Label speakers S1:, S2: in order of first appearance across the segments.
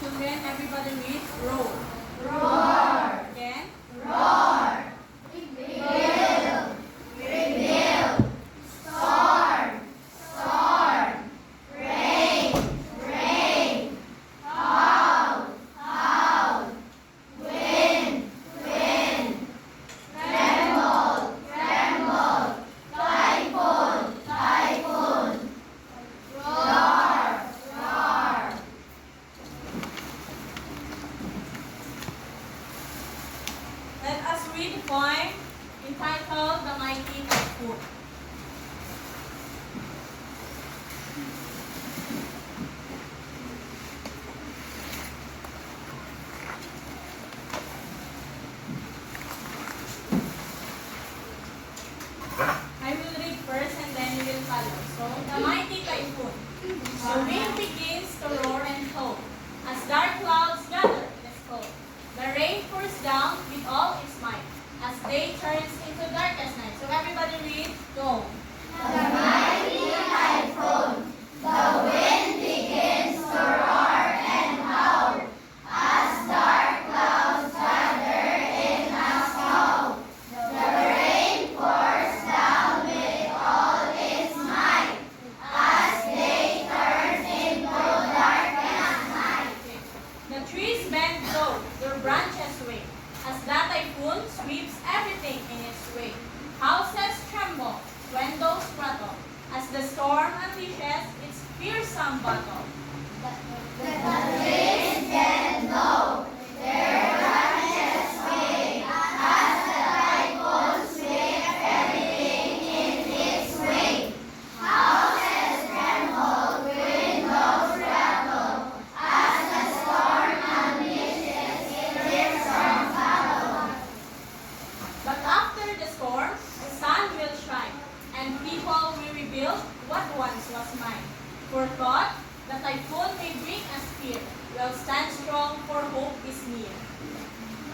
S1: Children, everybody read roar.
S2: Roar.
S1: Again.
S2: Roar. Rebuild. Rebuild. Storm. Storm. Rain. Rain. Howl. Howl. Wind. Wind. Tremble. Tremble. Typhoon. Typhoon. Roar. Roar.
S1: Let us read the poem entitled The Mighty Typhoon. I will read first and then you will follow. So, the mighty typhoon. The wind begins to roar and howl as dark clouds gather in a scope. The rain pours down with all its might as day turns into darkest night. So everybody read, go.
S2: The mighty typhoon, the wind begins to roar and howl as dark clouds gather in a snow. The rain pours down with all its might as day turns into darkest night.
S1: The trees bend low, their branches wave as that typhoon sweeps everything in its way. Houses tremble, windows rattle as the storm unleashes its fearsome battle.
S2: The trees bend low, their branches wave as the typhoon sweeps everything in its way. Houses tremble, windows rattle as the storm unleashes its fearsome battle.
S1: But after the storm, the sun will shine, and people will rebuild what once was mine. For thought the typhoon may bring us fear, will stand strong, for hope is near.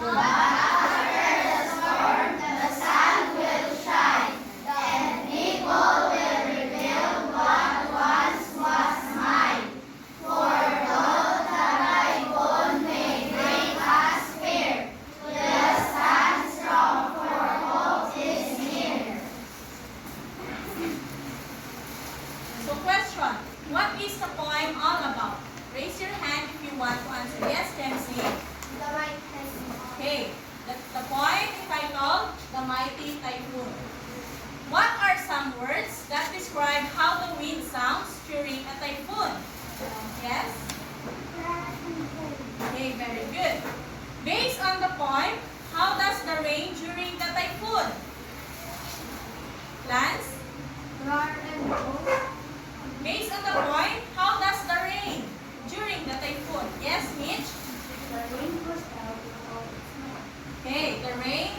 S2: But after the storm, the sun will shine, and people will rebuild what once was mine. For though the typhoon may bring us fear, we'll stand strong, for hope is near.
S1: So question, what is the poem all about? Raise your hand if you want to answer. Yes, Dempsey. Okay, the poem entitled The Mighty Typhoon. What are some words that describe how the wind sounds during a typhoon? Yes? Okay, very good. Based on the poem, how does the rain during the typhoon? Lance?
S2: Roar and roll.
S1: Based on the poem, how does the rain during the typhoon? Yes, Mitch?
S2: The rain goes down with all its might.
S1: Okay, the rain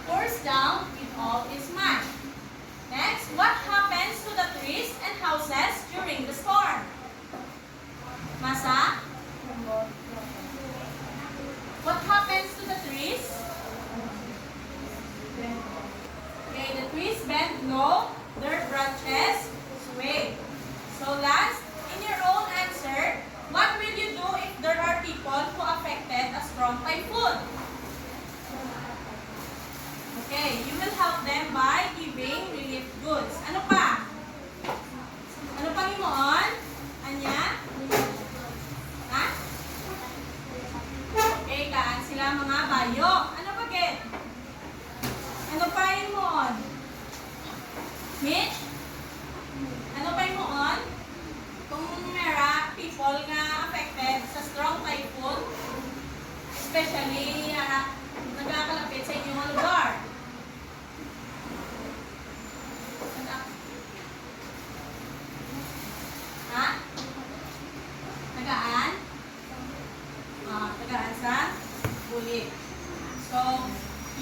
S1: pours down with all its might. Next, what happens to the trees and houses during the storm? Masa? What happens to the trees? Okay, the trees bend low, their branches sway. So last, in your own answer, what will you do if there are people who affected a strong typhoon? Okay, you will help them by giving relief goods. Ano pa? Ano pang imoon? Anya? Ha? Okay, kaan sila mga bayo. Ano pa, Get? Ano pa imoon? Mitch? Ano pa imoon? Kung mera people nga affected sa strong typhoon, especially nagkakalapit sa inyong lugar. Ha? Tagaan? Tagaan sa bulit. So,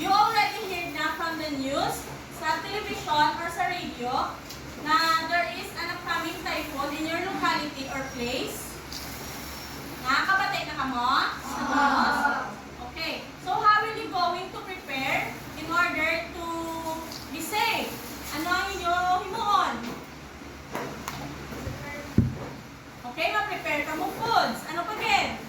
S1: you already heard na from the news, sa television or sa radio, na there is an upcoming typhoon in your locality or place. Nakakabatay na ka mo? Okay. So, how will you going to prepare in order to be safe? Ano ang inyong himuon? Okay, ma-prepare ka mo foods. Ano pa din?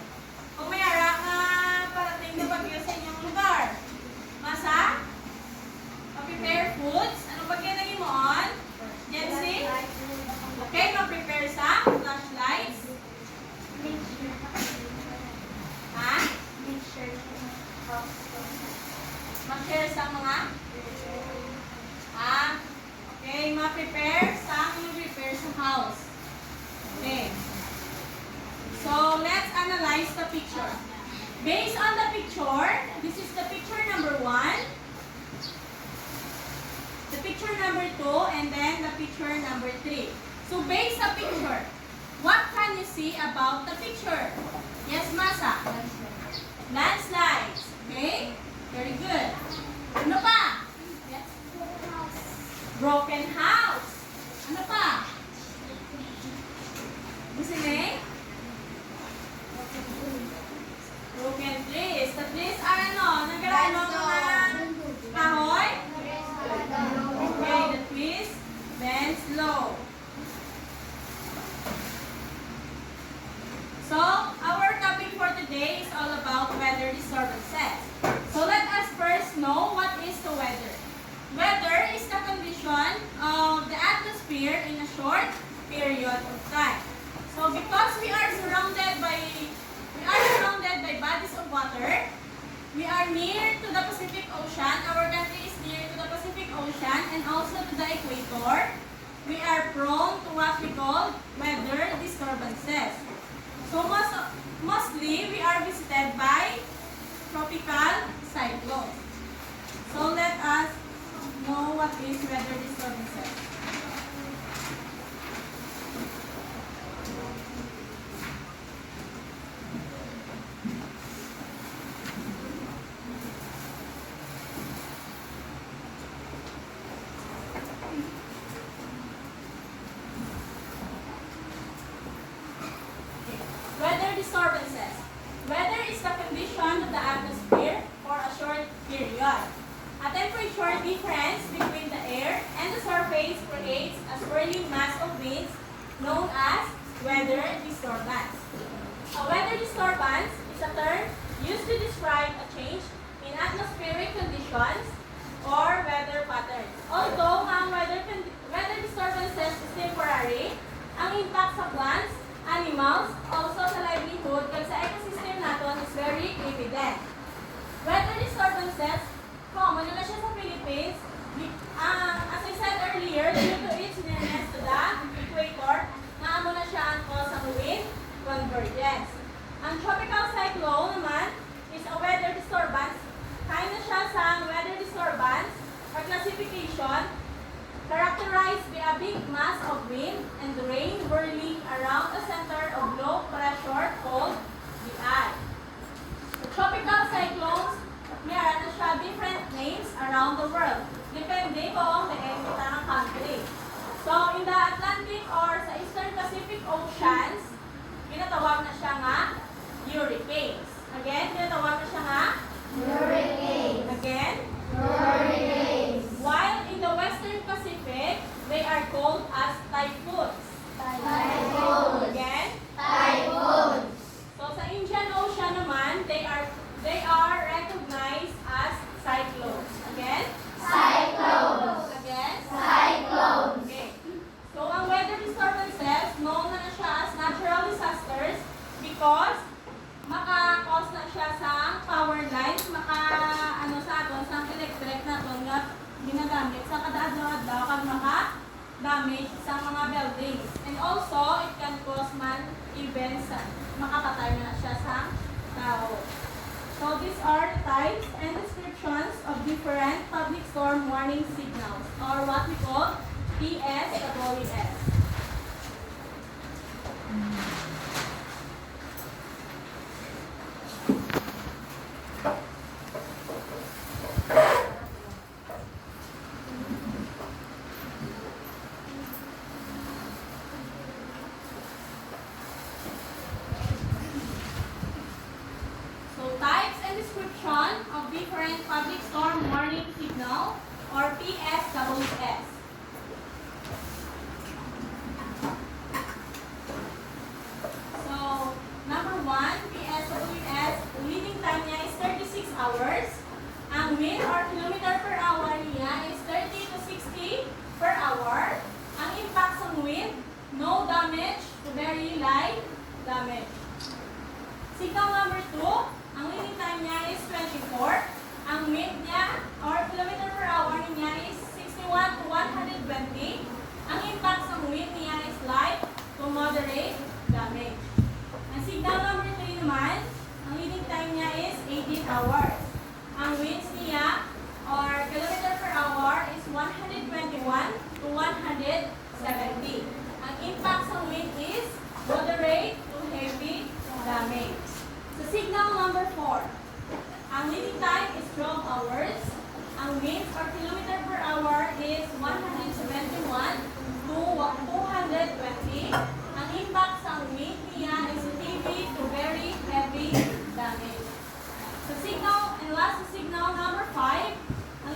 S1: sa mga okay, ma-prepare sa house. Okay. So, let's analyze the picture. Based on the picture, this is the picture number 1, the picture number 2, and then the picture number 3. So, based on picture, what can you see about the picture? Yes, Masa? Landslides. Okay? Very good. Ano pa? Yes. Broken house. Ano pa? Listening? Broken trees. The trees are ano? Nagkaroon ng mga kahoy? Okay, the trees bend slow. So, our topic for today is all about weather disturbances. So, let us first know what is the weather. Weather is the condition of the atmosphere in a short period of time. So, because we are surrounded by bodies of water, we are near to the Pacific Ocean. Our country is near to the Pacific Ocean and also to the equator. We are prone to what we call weather disturbances. So mostly we are visited by tropical cyclones. So let us know what is weather disturbances. Weather disturbances. Weather is the condition of the atmosphere for a short period. A temperature difference between the air and the surface creates a swirling mass of winds known as weather disturbance. A weather disturbance is a term used to describe a change in atmospheric conditions or weather patterns. Although ang weather disturbances is temporary, ang impact sa plants, animals, also sa livelihood, kag sa ecosystem natin is very evident. Weather disturbances, common na siya sa Philippines. As I said earlier, due to its nearness to the equator, naamo na siya ang cause ng wind convergence. Ang tropical cyclone naman is a weather disturbance. Kaya na siya sa weather disturbance or classification characterized by a big mass of wind and rain whirling around the center of low pressure called the eye. The tropical cyclones, meron na siya different names around the world, depende kung naekita ng country. So, in the Atlantic or sa Eastern Pacific Oceans, tinatawag na siya nga hurricanes. Again, tinatawag na siya nga
S2: Hurricanes.
S1: again.
S2: Hurricanes.
S1: While in the Western Pacific, they are called as typhoons.
S2: Typhoons.
S1: Again.
S2: Typhoons.
S1: So sa Indian Ocean naman, they are recognized as cyclones. Again.
S2: Cyclones.
S1: Again.
S2: Cyclones.
S1: Okay. So ang weather disturbances, known na siya as natural disasters because maka-cause na siya sa power lines, sa aton, sa electric naton nga ginagamit sa kada-adlaw kag maka-damage sa mga buildings. And also, it can cause man events, makapatay na siya sa tao. So these are the types and descriptions of different public storm warning signals or what we call PSWS. Of different public storm warning signal or PSWS. So, number 1, PSWS, leading time niya is 36 hours. Ang wind or kilometer per hour niya is 30 to 60 per hour. Ang impact sa wind, no damage to very light damage. Signal number 2, ang leading time niya is 24. Ang ang wind niya or kilometer per hour niya is 61 to 120. Ang impact sa wind niya is light to moderate damage. Ang signal number 3 naman, ang leading time niya is 18 hours. Ang winds niya or kilometer per hour is 121 to 170. Ang impact sa wind is moderate to heavy damage. Sa signal number 4, ang leading time is 12 hours. Ang winds or kilometer per hour is 171 to 220. Ang impact sa wind niya is heavy to very heavy damage. Sa signal, and last sa signal number 5, ang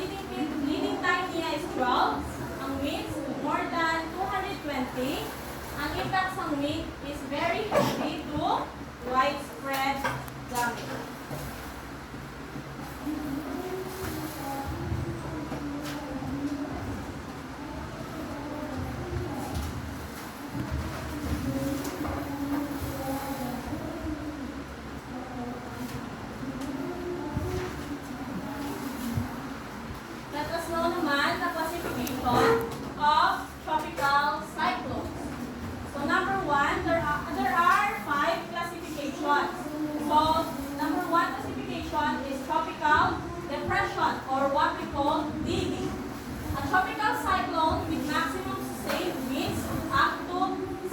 S1: leading time niya is 12. Ang winds more than 220. Ang impact sa wind is very heavy to widespread damage. Let us know naman the classification of tropical cyclones. So number 1, there are 5 classifications. So number 1 classification is tropical depression or what we call DD. A tropical cyclone with maximum sustained winds up to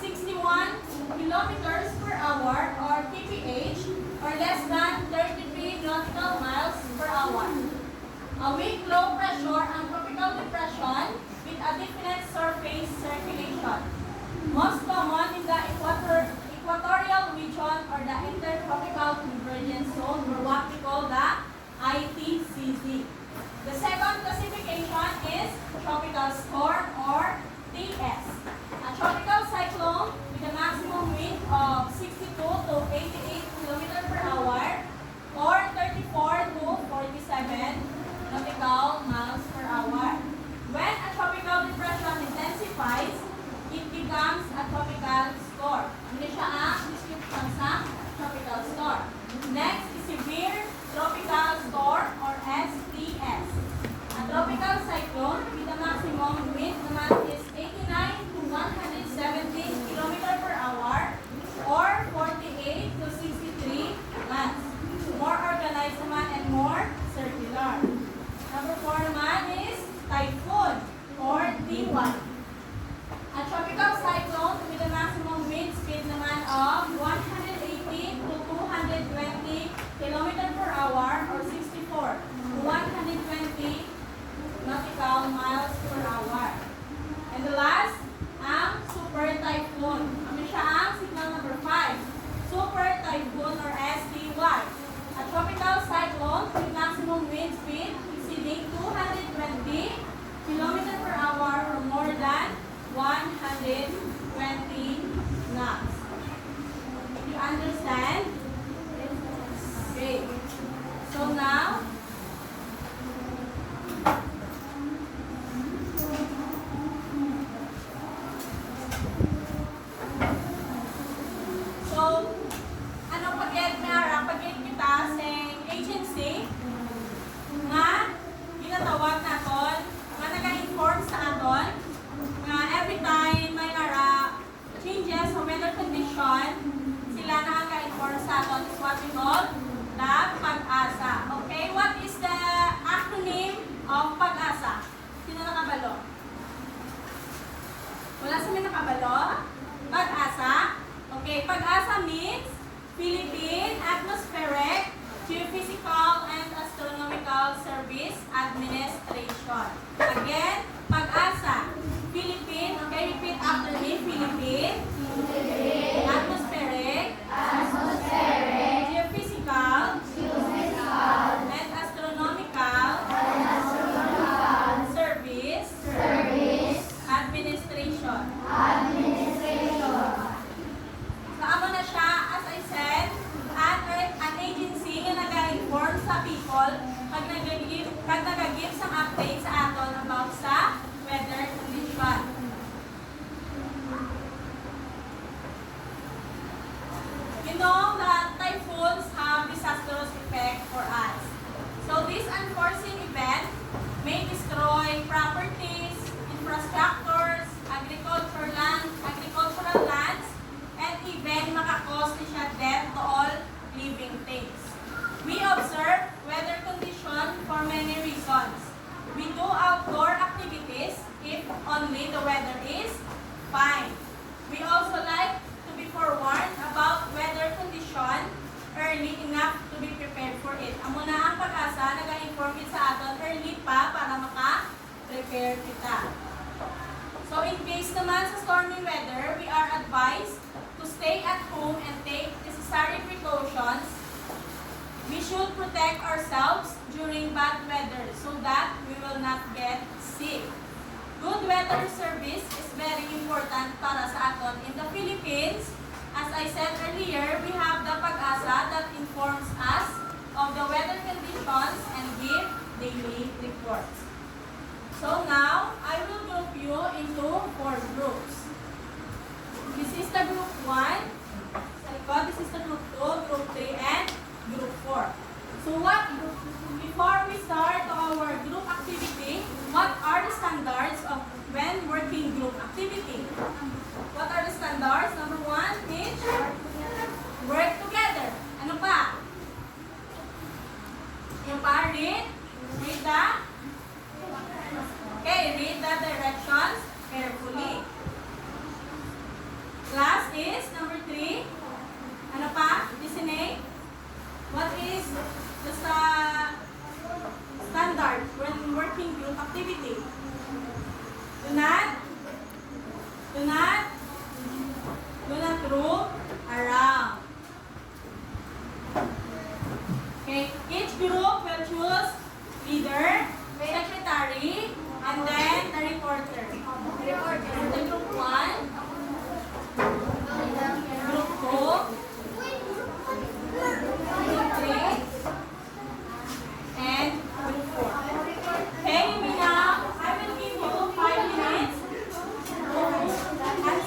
S1: 61 kilometers per hour or kph or less than 33 nautical miles per hour. A weak low pressure and tropical depression with a definite surface circulation. Most common in the equatorial region or the intertropical convergence zone or what we call the ITCZ. The second classification is tropical storm or TS. A tropical cyclone with a maximum wind of 62 to 88 km per hour or 34 to 47 nautical miles per hour. When a tropical depression intensifies, it becomes a tropical storm. Hindi siya ang description sa tropical storm. Next is severe tropical storm or STS. A tropical cyclone with a maximum wind naman is 89 to 170 km per hour or 48 to 63 knots. More organized naman and more circular. Number 4 naman is typhoon or T1. A tropical cyclone with a maximum wind speed naman of 180 to 220 km per hour or 64 to 120 nautical miles per hour. And the last, ang super typhoon. Ano siya ang signal number 5? Super typhoon or STY. A tropical cyclone with maximum wind speed exceeding 220 km per hour or more than 120 knots. You understand? Okay. So now, pag-get kita sa agency nga ginatawag naton, nga nag-inform sa aton, nga every time may changes sa weather condition, sila nakaka-inform sa aton is what we call the Pag-asa. Okay, what is the acronym of Pag-asa? Sino nakabalo? Wala sa may nakabalo? Pag-asa? Okay, Pag-asa means Philippine Atmospheric, Geophysical, and Astronomical Service Administration. Again, Pag-asa. Philippine, okay, repeat after me. Philippine Atmospheric, Geophysical, and Astronomical Service Administration. So, amo na siya, as I said, an agency na nag-inform sa people pag nag-give sa update sa aton about sa early enough to be prepared for it. Amo na ang pag-asa, nag-inform it sa aton early pa para maka-prepare kita. So in case naman sa stormy weather, we are advised to stay at home and take necessary precautions. We should protect ourselves during bad weather so that we will not get sick. Good weather service is very important para sa aton. In the Philippines, as I said earlier, we have the Pag-asa that informs us of the weather conditions and give daily reports. So now, I will group you into 4 groups. This is the group 1, sa likod, this is the group 2, group 3, and group 4. So before we start our group activity, what are the standards of when working group activity? What are the standards? Number 1 is work together. Ano pa? Yung pa, read the read the directions carefully. Class is number 3. Ano pa? Listening. What is the standard when working group activity? Do not roam around. Okay, each group will choose leader, secretary, and then the reporter. The group 1, group 2, group 3, and group 4. Okay, now I will give you 5 minutes to answer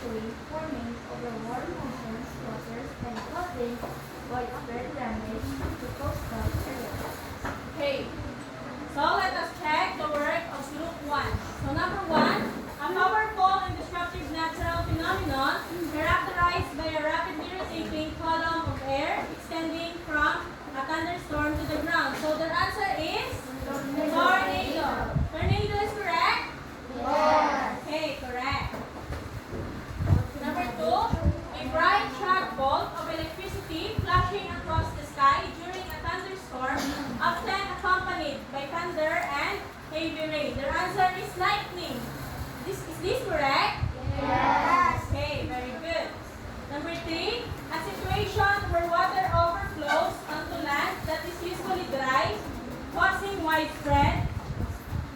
S2: wind forming over warm oceans, waters, and causing widespread damage to coastal areas.
S1: Okay. So let us check the work of Group 1. So number 1, a powerful and destructive natural phenomenon characterized by a rapidly rotating column of air extending from a thunderstorm to the ground. So the answer is tornado. Tornado is correct?
S2: Yes.
S1: Okay, correct. Number 2, a bright shot bolt of electricity flashing across the sky during a thunderstorm, often accompanied by thunder and heavy rain. The answer is lightning. Is this correct?
S2: Yes.
S1: Okay, very good. Number 3, a situation where water overflows onto land that is usually dry, causing widespread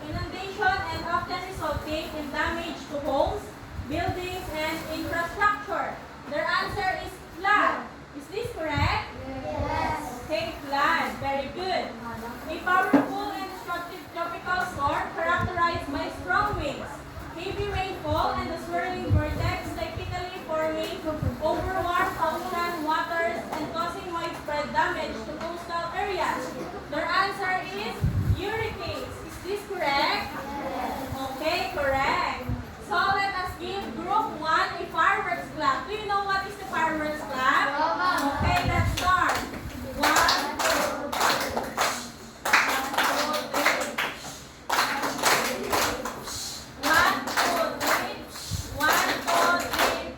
S1: inundation and often resulting in damage to homes, buildings, and infrastructure. Their answer is flood. Is this correct?
S2: Yes.
S1: Okay, flood. Very good. A powerful and destructive tropical storm characterized by strong winds, heavy rainfall, and the swirling vortex typically forming over warm ocean waters and causing widespread damage to coastal areas. Their answer is hurricanes. Is this correct? Okay, correct. So let us give Group 1 a fireworks clap. Do you know what is the fireworks clap? Okay, let's start. 1, 2, 1, 2, 3.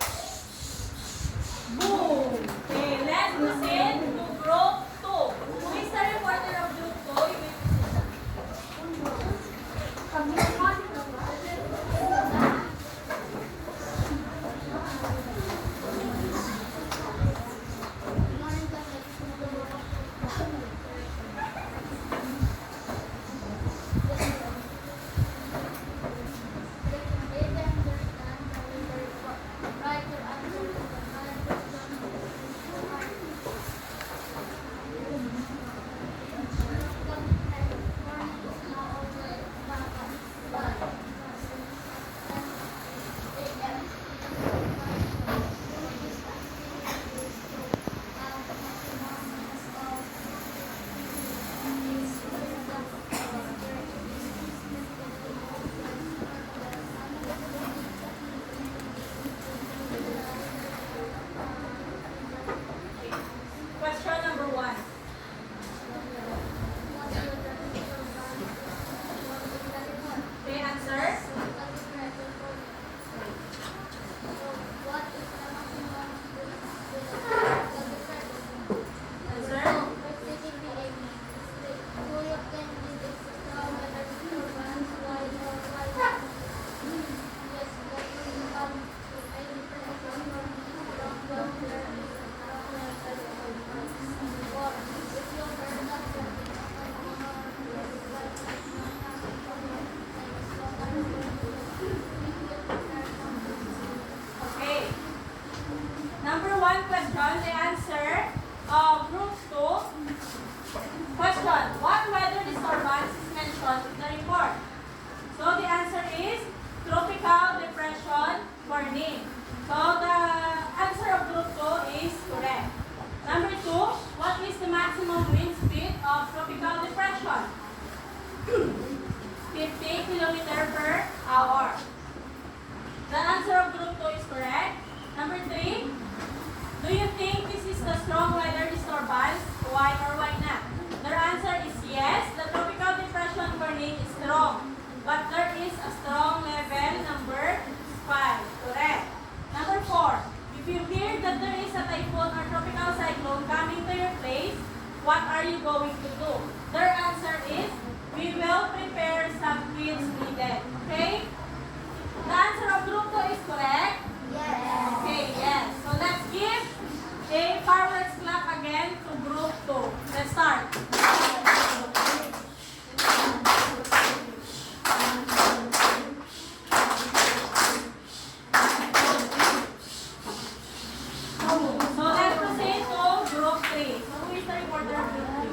S1: Boom. Okay, let's proceed to Group 2. Who is the reporter of Group 2? You may proceed. Question number 1. Okay, answer. Answer. Okay. Number 1 question, the answer of Group 2. Question, what weather disturbance is mentioned in the report? So the answer is tropical depression warning. So the answer of Group 2 is correct. Number 2, what is the maximum wind speed of tropical depression? 50 kilometer per hour. The answer of Group 2 is correct. Number 3, do you think this is the strong weather disturbance? Why or why not? Their answer is yes, the tropical depression warning is strong. But there is a strong level, number 5. Correct. Number 4, if you hear that there is a typhoon or tropical cyclone coming to your place, what are you going to do? Their answer is, we will prepare some kits needed. Okay? The answer of Group 2 is correct?
S2: Yes.
S1: Okay, yes. So let's give a fireworks clap again to Group 2. Let's start. So let's proceed to Group 3. So who is the reporter of Group 3?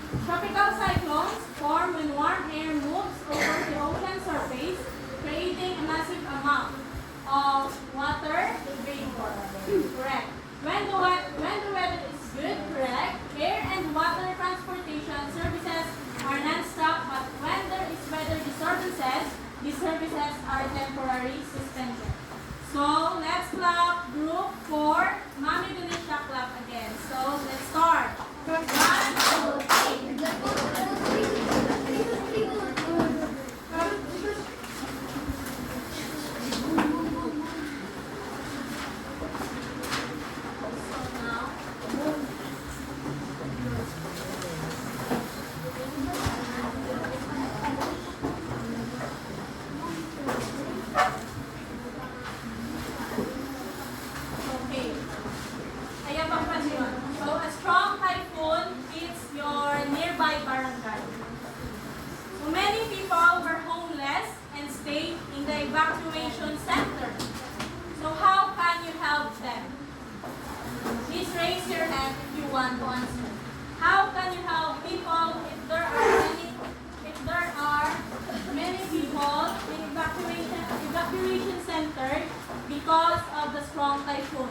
S1: Tropical cyclones form when warm air moves over the ocean surface, creating a massive amount of water vapor. Correct. When the weather is good, correct, air and water transportation services are non-stop, but when there is weather disturbances, these services are temporarily suspended. So let's clap group 4. Mami Dunisha clap again. So let's start. 1, 2, 3. So now, okay. Ayan pa pa yun. So a strong typhoon hits your nearby barangay. So many people were homeless and stayed in the evacuation center. So how can you help them? Please raise your hand if you want to answer. How can you help people if there are many people in evacuation center because of the strong typhoon?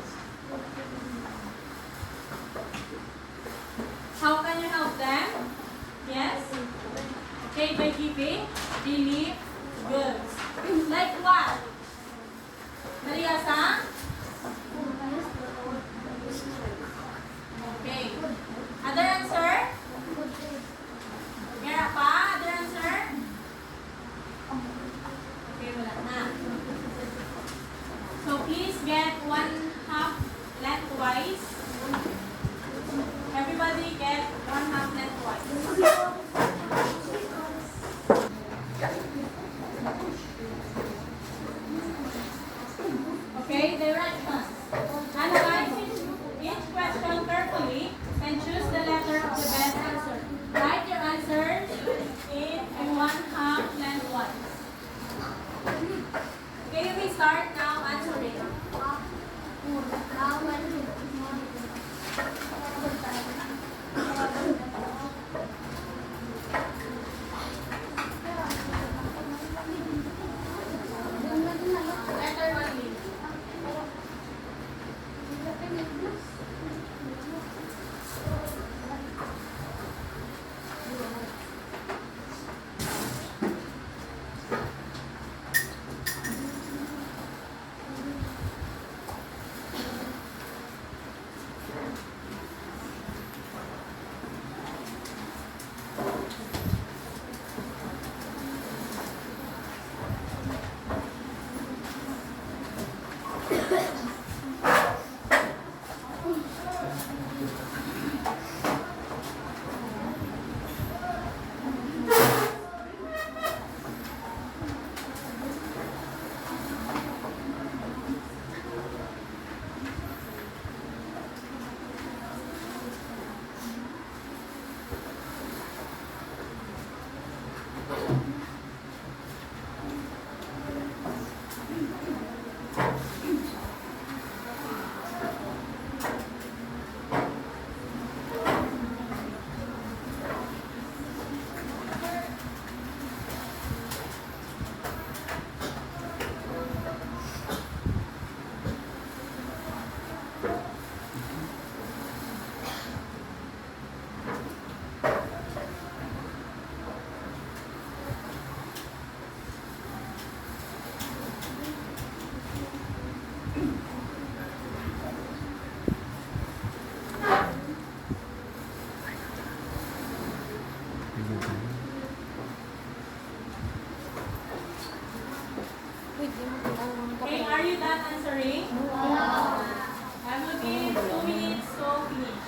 S1: How can you help them? Yes? Okay, by giving relief goods. Like what? Maria Sang? Okay. Other answer? Meron pa? Other answer? Okay, wala na. So please get 1/2 lengthwise. Everybody get 1/2 lengthwise. Okay, directions. Analyze each question carefully and choose the letter of the best answer. Write your answers in a 1/2 lengthwise. Okay, you may start now answering. Letter 1, Lee. Okay, are you done answering? I will give 2 minutes to finish.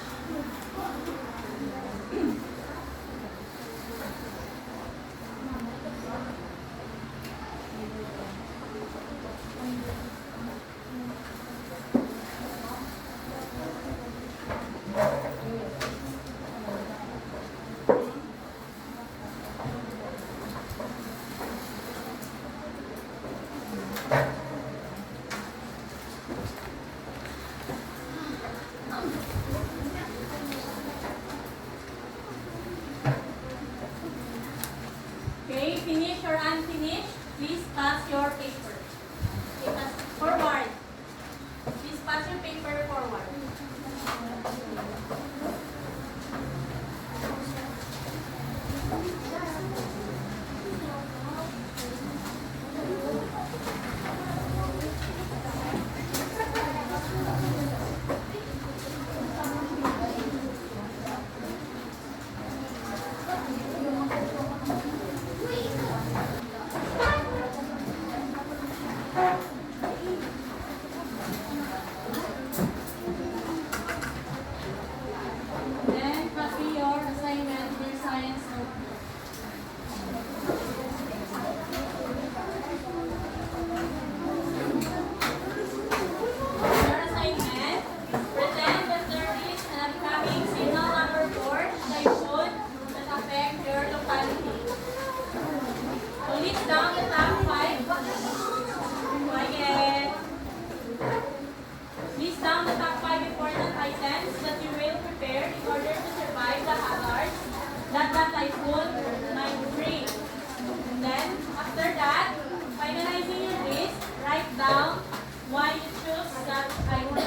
S1: unfinished, please pass your paper. Okay, pass forward. Please pass your paper forward. Then copy your assignment, your science notebook. Your assignment, pretend that there is an upcoming signal number 4 typhoon that affect your locality. So list down the top 5. Quiet. List down the top 5 important items that you will prepare in order to survive the hazards that the typhoon might bring. And then, after that, finalizing your list, write down why you choose that item.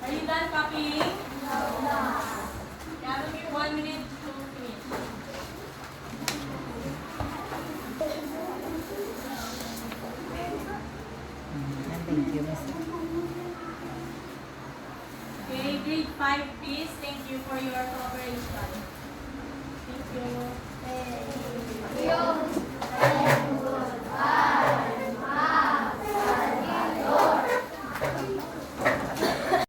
S1: Are you done copying? No. Yeah, will give you 1 minute to finish.
S3: Thank you, Miss.
S1: Okay, grade 5 please. Thank you for your cooperation. Thank you.
S2: Thank you.